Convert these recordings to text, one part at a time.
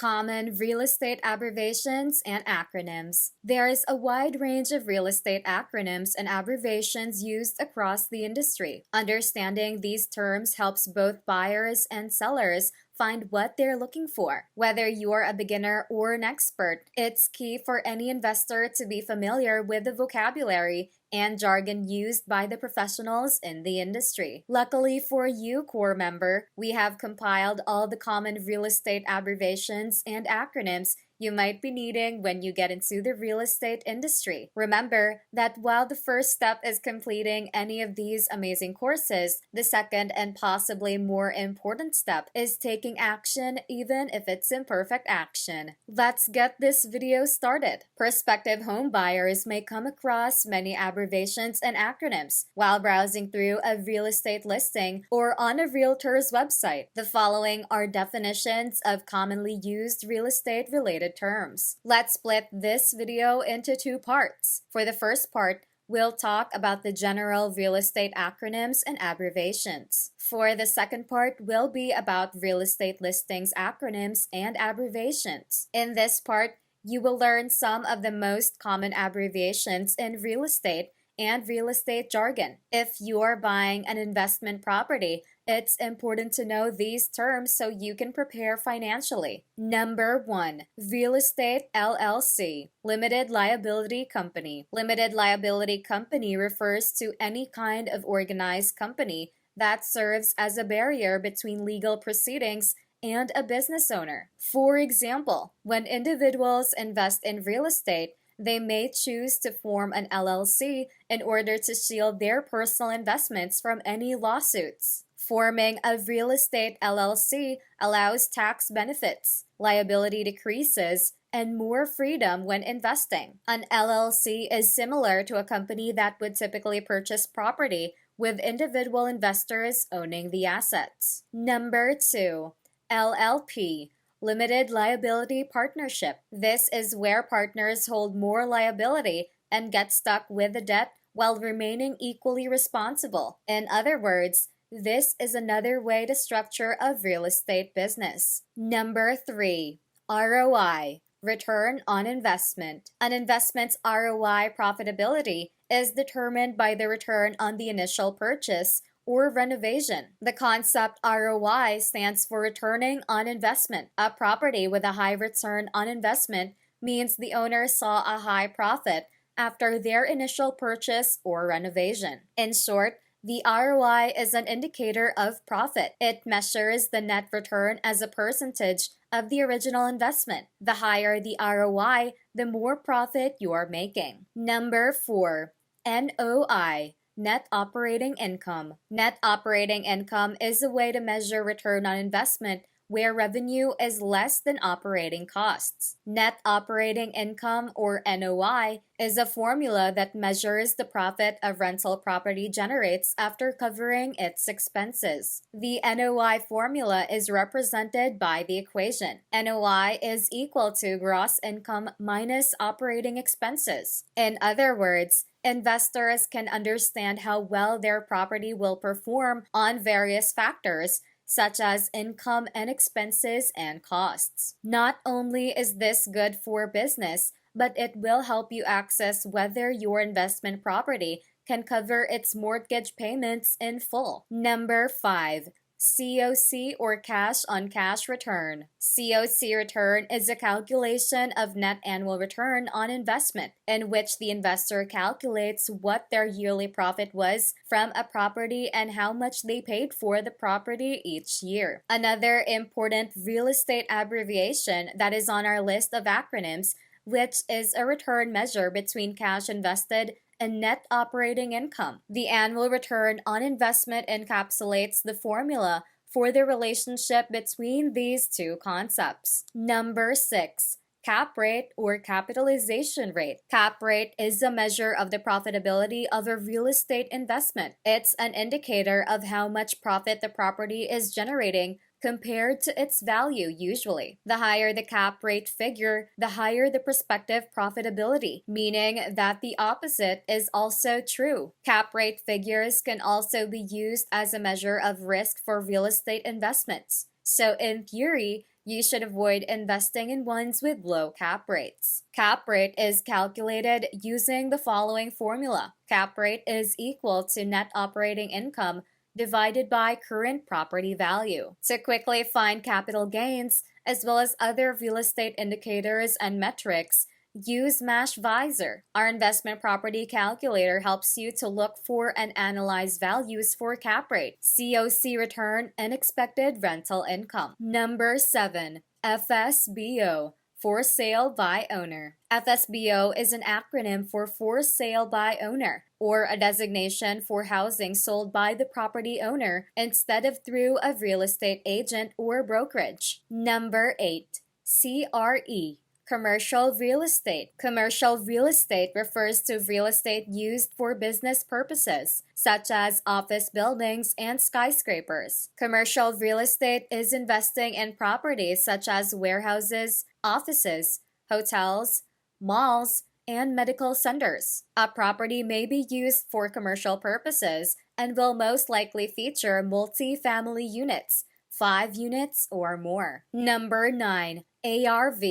Common real estate abbreviations and acronyms. There is a wide range of real estate acronyms and abbreviations used across the industry. Understanding these terms helps both buyers and sellers find what they're looking for. Whether you're a beginner or an expert, it's key for any investor to be familiar with the vocabulary and jargon used by the professionals in the industry. Luckily for you, core member, we have compiled all the common real estate abbreviations and acronyms you might be needing when you get into the real estate industry. Remember that while the first step is completing any of these amazing courses, the second and possibly more important step is taking action, even if it's imperfect action. Let's get this video started. Prospective home buyers may come across many abbreviations and acronyms while browsing through a real estate listing or on a realtor's website. The following are definitions of commonly used real estate related terms. Let's split this video into two parts. For the first part, we'll talk about the general real estate acronyms and abbreviations. For the second part, will be about real estate listings acronyms and abbreviations. In this part, you will learn some of the most common abbreviations in real estate and real estate jargon. If you're buying an investment property, it's important to know these terms so you can prepare financially. Number 1. Real Estate LLC, Limited Liability Company. Limited Liability Company refers to any kind of organized company that serves as a barrier between legal proceedings and a business owner. For example, when individuals invest in real estate, they may choose to form an LLC in order to shield their personal investments from any lawsuits. Forming a real estate LLC allows tax benefits, liability decreases, and more freedom when investing. An LLC is similar to a company that would typically purchase property, with individual investors owning the assets. Number 2. LLP, Limited Liability Partnership. This is where partners hold more liability and get stuck with the debt while remaining equally responsible. In other words, this is another way to structure a real estate business. Number 3. ROI, Return on Investment. An investment's ROI profitability is determined by the return on the initial purchase or renovation. The concept ROI stands for returning on investment. A property with a high return on investment means the owner saw a high profit after their initial purchase or renovation. In short, the ROI is an indicator of profit. It measures the net return as a percentage of the original investment. The higher the ROI, the more profit you're making. Number 4. NOI, Net Operating Income. Net operating income is a way to measure return on investment where revenue is less than operating costs. Net operating income, or NOI, is a formula that measures the profit a rental property generates after covering its expenses. The NOI formula is represented by the equation. NOI is equal to gross income minus operating expenses. In other words, investors can understand how well their property will perform on various factors, such as income and expenses and costs. Not only is this good for business, but it will help you access whether your investment property can cover its mortgage payments in full. Number 5. COC, or Cash on Cash Return. COC return is a calculation of net annual return on investment, in which the investor calculates what their yearly profit was from a property and how much they paid for the property each year. Another important real estate abbreviation that is on our list of acronyms, which is a return measure between cash invested and net operating income. The annual return on investment encapsulates the formula for the relationship between these two concepts. Number 6. Cap rate, or capitalization rate. Cap rate is a measure of the profitability of a real estate investment. It's an indicator of how much profit the property is generating compared to its value usually. The higher the cap rate figure, the higher the prospective profitability, meaning that the opposite is also true. Cap rate figures can also be used as a measure of risk for real estate investments. So in theory, You should avoid investing in ones with low cap rates. Cap rate is calculated using the following formula. Cap rate is equal to net operating income divided by current property value. To quickly find capital gains, as well as other real estate indicators and metrics, use MashVisor. Our investment property calculator helps you to look for and analyze values for cap rate, COC return, and expected rental income. Number 7. FSBO. For Sale by Owner. FSBO is an acronym for Sale by Owner, or a designation for housing sold by the property owner instead of through a real estate agent or brokerage. Number 8. CRE. Commercial real estate. Commercial real estate refers to real estate used for business purposes, such as office buildings and skyscrapers. Commercial real estate is investing in properties such as warehouses, offices, hotels, malls, and medical centers. A property may be used for commercial purposes and will most likely feature multi-family units, 5 units or more. Number 9. ARV.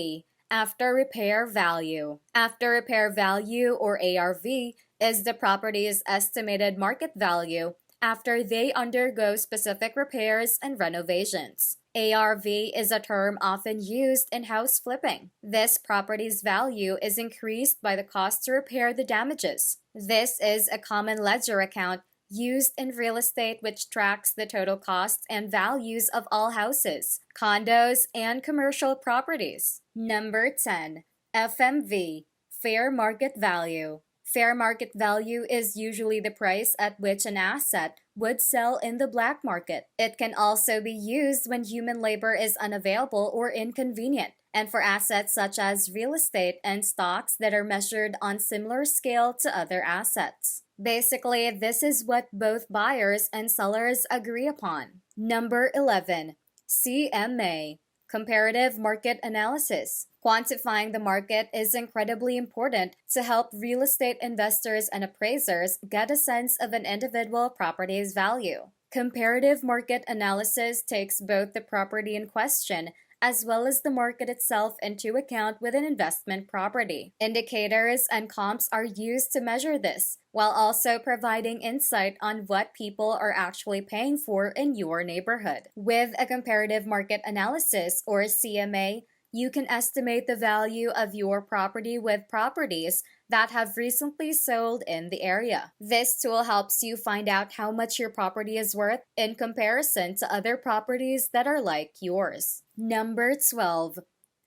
After repair value. After repair value, or ARV, is the property's estimated market value after they undergo specific repairs and renovations. ARV is a term often used in house flipping. This property's value is increased by the cost to repair the damages. This is a common ledger account used in real estate which tracks the total costs and values of all houses, condos, and commercial properties. Number 10. FMV. Fair market value. Fair market value is usually the price at which an asset would sell in the black market. It can also be used when human labor is unavailable or inconvenient, and for assets such as real estate and stocks that are measured on similar scale to other assets. Basically, this is what both buyers and sellers agree upon. Number 11. CMA. Comparative market analysis. Quantifying the market is incredibly important to help real estate investors and appraisers get a sense of an individual property's value. Comparative market analysis takes both the property in question as well as the market itself into account with an investment property. Indicators and comps are used to measure this, while also providing insight on what people are actually paying for in your neighborhood. With a comparative market analysis, or CMA, you can estimate the value of your property with properties that have recently sold in the area. This tool helps you find out how much your property is worth in comparison to other properties that are like yours. Number 12.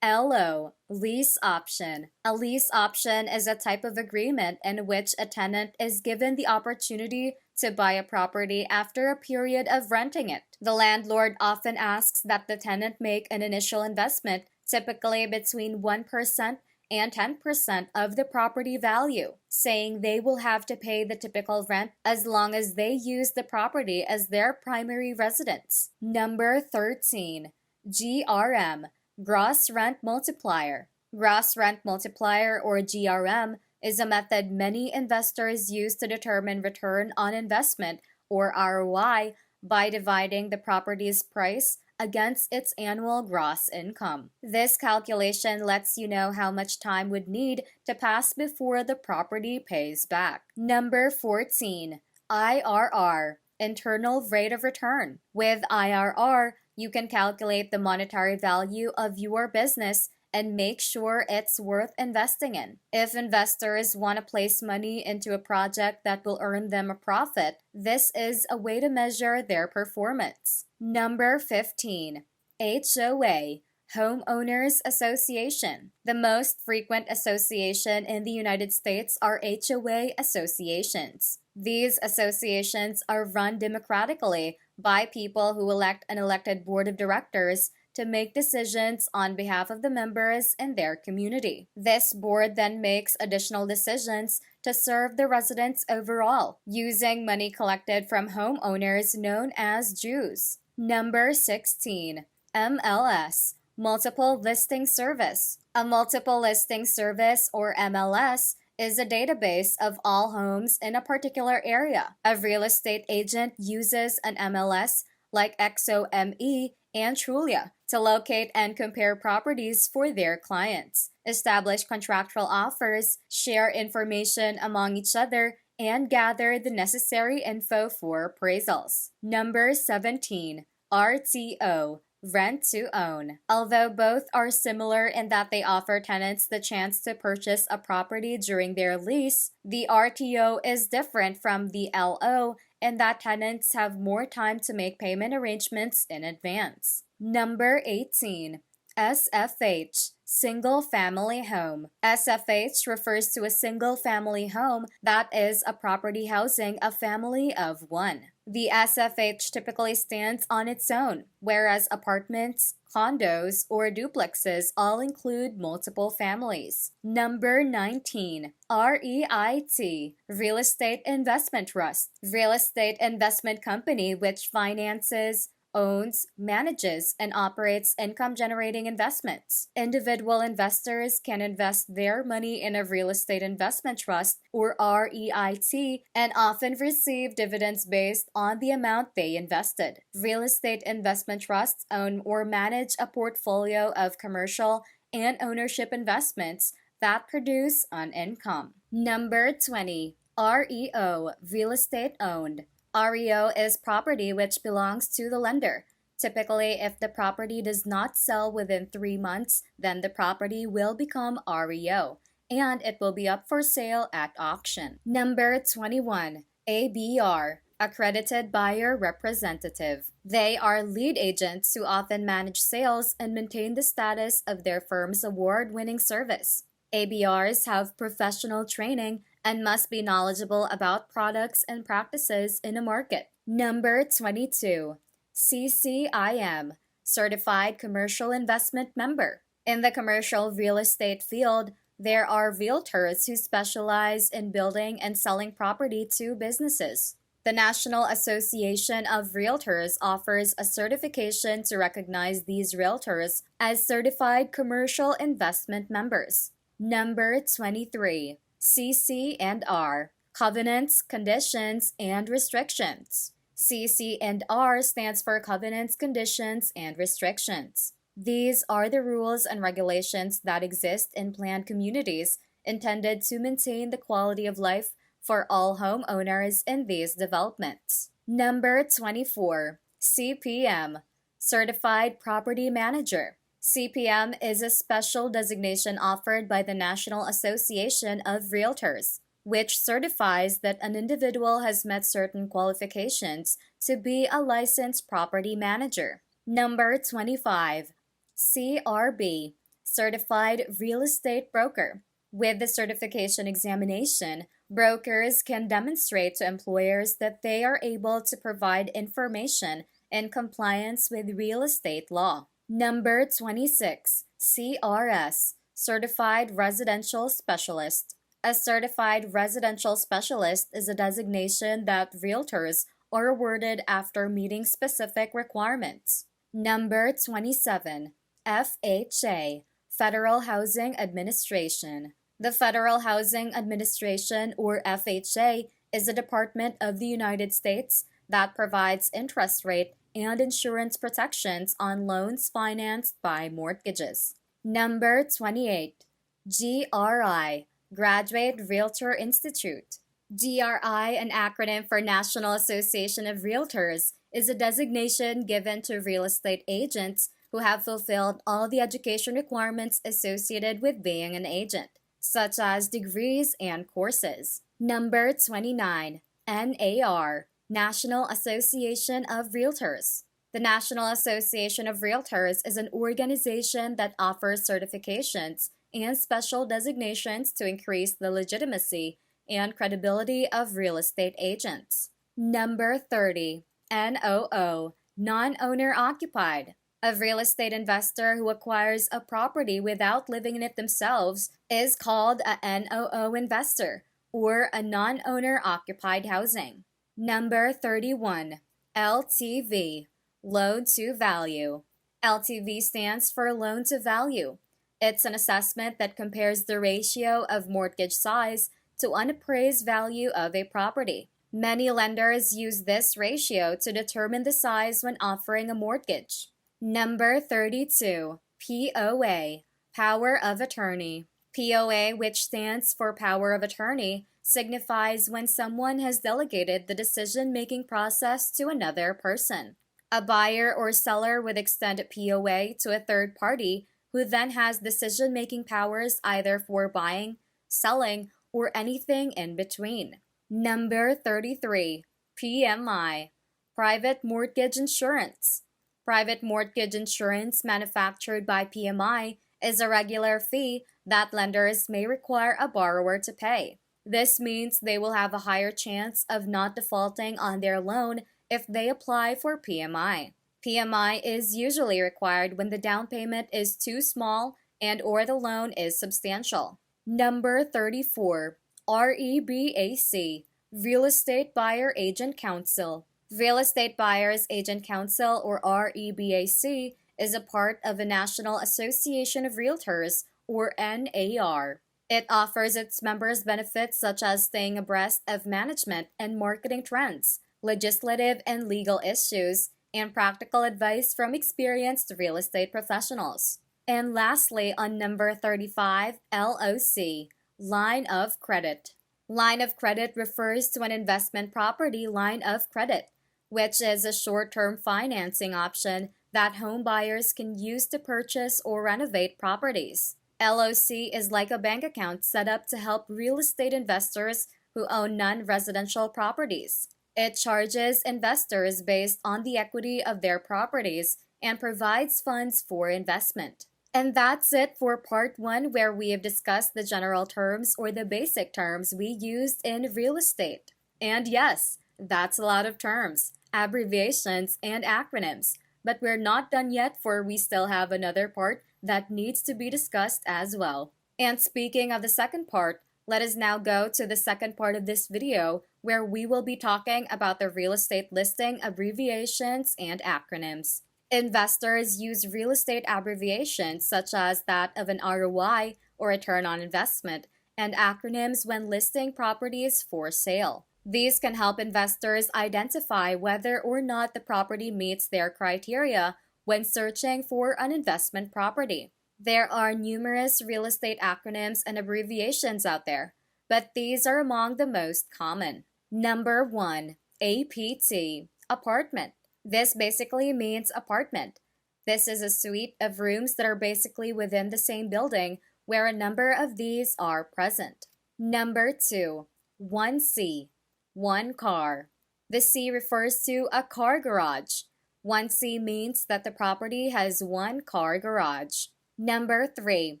LO. Lease option. A lease option is a type of agreement in which a tenant is given the opportunity to buy a property after a period of renting it. The landlord often asks that the tenant make an initial investment, typically between 1% and 10% of the property value, saying they will have to pay the typical rent as long as they use the property as their primary residence. Number 13. GRM. Gross Rent Multiplier. Gross Rent Multiplier, or GRM, is a method many investors use to determine return on investment, or ROI, by dividing the property's price against its annual gross income. This calculation lets you know how much time would need to pass before the property pays back. Number 14. IRR. Internal Rate of Return. With IRR, you can calculate the monetary value of your business and make sure it's worth investing in. If investors want to place money into a project that will earn them a profit, this is a way to measure their performance. Number 15. HOA. Homeowners Association. The most frequent association in the United States are HOA associations. These associations are run democratically by people who elect an elected board of directors to make decisions on behalf of the members in their community. This board then makes additional decisions to serve the residents overall, using money collected from homeowners known as dues. Number 16. MLS. Multiple Listing Service. A multiple listing service, or MLS, is a database of all homes in a particular area. A real estate agent uses an MLS like XOME and Trulia to locate and compare properties for their clients, establish contractual offers, share information among each other, and gather the necessary info for appraisals. Number 17, RTO. Rent to own. Although both are similar in that they offer tenants the chance to purchase a property during their lease, the RTO is different from the LO in that tenants have more time to make payment arrangements in advance. Number 18. SFH, Single Family Home. SFH refers to a single family home that is a property housing a family of one. The SFH typically stands on its own, whereas apartments, condos, or duplexes all include multiple families. Number 19. REIT, Real Estate Investment Trust. Real Estate Investment Company which finances, owns, manages, and operates income-generating investments. Individual investors can invest their money in a real estate investment trust, or REIT, and often receive dividends based on the amount they invested. Real estate investment trusts own or manage a portfolio of commercial and ownership investments that produce an income. Number 20. REO, Real Estate Owned. REO is property which belongs to the lender. Typically, if the property does not sell within 3 months, then the property will become REO, and it will be up for sale at auction. Number 21. ABR, Accredited Buyer Representative. They are lead agents who often manage sales and maintain the status of their firm's award-winning service. ABRs have professional training and must be knowledgeable about products and practices in a market. Number 22. CCIM, Certified Commercial Investment Member. In the commercial real estate field, there are realtors who specialize in building and selling property to businesses. The National Association of Realtors offers a certification to recognize these realtors as certified commercial investment members. Number 23. CC&R, Covenants, Conditions, and Restrictions. CC&R stands for Covenants, Conditions, and Restrictions. These are the rules and regulations that exist in planned communities intended to maintain the quality of life for all homeowners in these developments. Number 24. CPM, Certified Property Manager. CPM is a special designation offered by the National Association of Realtors, which certifies that an individual has met certain qualifications to be a licensed property manager. Number 25. CRB, Certified Real Estate Broker. With the certification examination, brokers can demonstrate to employers that they are able to provide information in compliance with real estate law. Number 26. CRS, Certified Residential Specialist. A certified residential specialist is a designation that realtors are awarded after meeting specific requirements. Number 27. FHA, Federal Housing Administration. The Federal Housing Administration, or FHA, is a department of the United States that provides interest rate and insurance protections on loans financed by mortgages. Number 28. GRI, Graduate Realtor Institute. GRI, an acronym for National Association of Realtors, is a designation given to real estate agents who have fulfilled all the education requirements associated with being an agent, such as degrees and courses. Number 29. NAR, National Association of Realtors. The National Association of Realtors is an organization that offers certifications and special designations to increase the legitimacy and credibility of real estate agents. Number 30. NOO, Non-Owner Occupied. A real estate investor who acquires a property without living in it themselves is called a NOO investor, or a non-owner occupied housing. Number 31. LTV, Loan to Value. LTV stands for Loan to Value. It's an assessment that compares the ratio of mortgage size to unappraised value of a property. Many lenders use this ratio to determine the size when offering a mortgage. Number 32, POA, Power of Attorney. POA, which stands for Power of Attorney, signifies when someone has delegated the decision-making process to another person. A buyer or seller would extend POA to a third party who then has decision-making powers either for buying, selling, or anything in between. Number 33, PMI, Private Mortgage Insurance. Private mortgage insurance manufactured by PMI is a regular fee that lenders may require a borrower to pay. This means they will have a higher chance of not defaulting on their loan if they apply for PMI. PMI is usually required when the down payment is too small and/or the loan is substantial. Number 34, REBAC, Real Estate Buyer Agent Council. Real Estate Buyers Agent Council, or REBAC, is a part of the National Association of Realtors, or NAR. It offers its members benefits such as staying abreast of management and marketing trends, legislative and legal issues, and practical advice from experienced real estate professionals. And lastly, on number 35, LOC, Line of Credit. Line of credit refers to an investment property line of credit, which is a short-term financing option that home buyers can use to purchase or renovate properties. LOC is like a bank account set up to help real estate investors who own non-residential properties. It charges investors based on the equity of their properties and provides funds for investment. And that's it for part 1, where we have discussed the general terms or the basic terms we used in real estate. And yes, that's a lot of terms, abbreviations, and acronyms. But we're not done yet, for we still have another part that needs to be discussed as well. And speaking of the second part, let us now go to the second part of this video, where we will be talking about the real estate listing abbreviations and acronyms. Investors use real estate abbreviations such as that of an ROI, or return on investment, and acronyms when listing properties for sale. These can help investors identify whether or not the property meets their criteria when searching for an investment property. There are numerous real estate acronyms and abbreviations out there, but these are among the most common. Number 1, APT, Apartment. This basically means apartment. This is a suite of rooms that are basically within the same building where a number of these are present. Number 2, 1C, one car. The C refers to a car garage. 1C means that the property has one car garage. Number 3,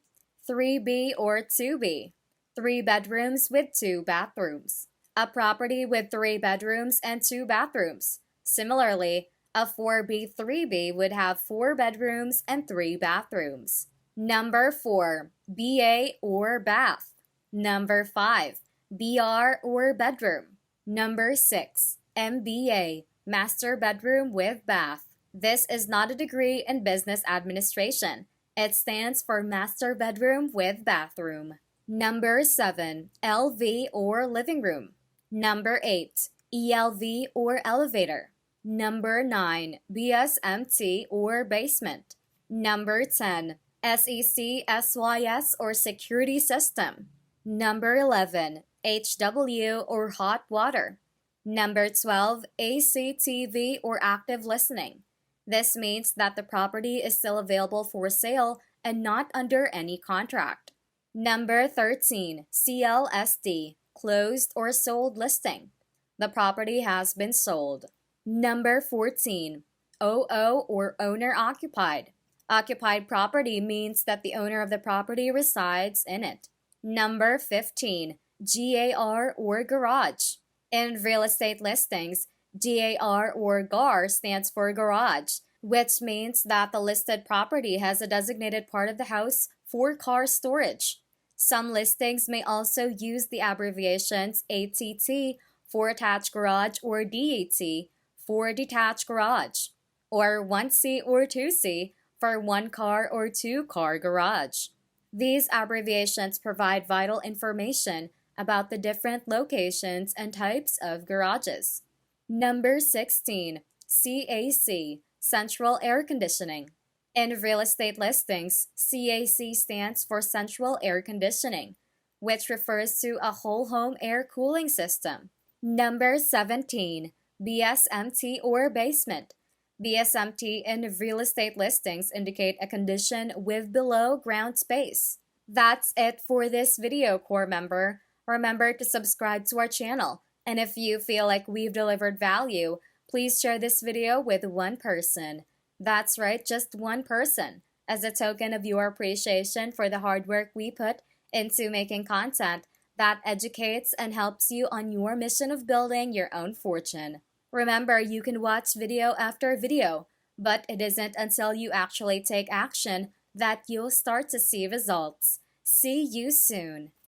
3B or 2B, 3 bedrooms with 2 bathrooms. A property with 3 bedrooms and 2 bathrooms. Similarly, a 4B, 3B would have 4 bedrooms and 3 bathrooms. Number 4, BA or bath. Number 5, BR or bedroom. Number 6, MBA, master bedroom with bath. This is not a degree in business administration. It stands for master bedroom with bathroom. Number 7, LV or living room. Number 8, ELV or elevator. Number 9, BSMT or basement. Number 10, SEC, SYS or security system. Number 11, HW or hot water. Number 12, ACTV or active listening. This means that the property is still available for sale and not under any contract. Number 13, CLSD, closed or sold listing. The property has been sold. Number 14, OO or owner occupied. Occupied property means that the owner of the property resides in it. Number 15, GAR or garage. In real estate listings, GAR or GAR stands for garage, which means that the listed property has a designated part of the house for car storage. Some listings may also use the abbreviations ATT for attached garage or DAT for detached garage, or 1C or 2C for one car or two car garage. These abbreviations provide vital information about the different locations and types of garages. Number 16, CAC, central air conditioning. In real estate listings, CAC stands for central air conditioning, which refers to a whole home air cooling system. Number 17, BSMT or basement. BSMT in real estate listings indicate a condition with below ground space. That's it for this video, core member. Remember to subscribe to our channel, and if you feel like we've delivered value, please share this video with one person. That's right, just one person, as a token of your appreciation for the hard work we put into making content that educates and helps you on your mission of building your own fortune. Remember, you can watch video after video, but it isn't until you actually take action that you'll start to see results. See you soon.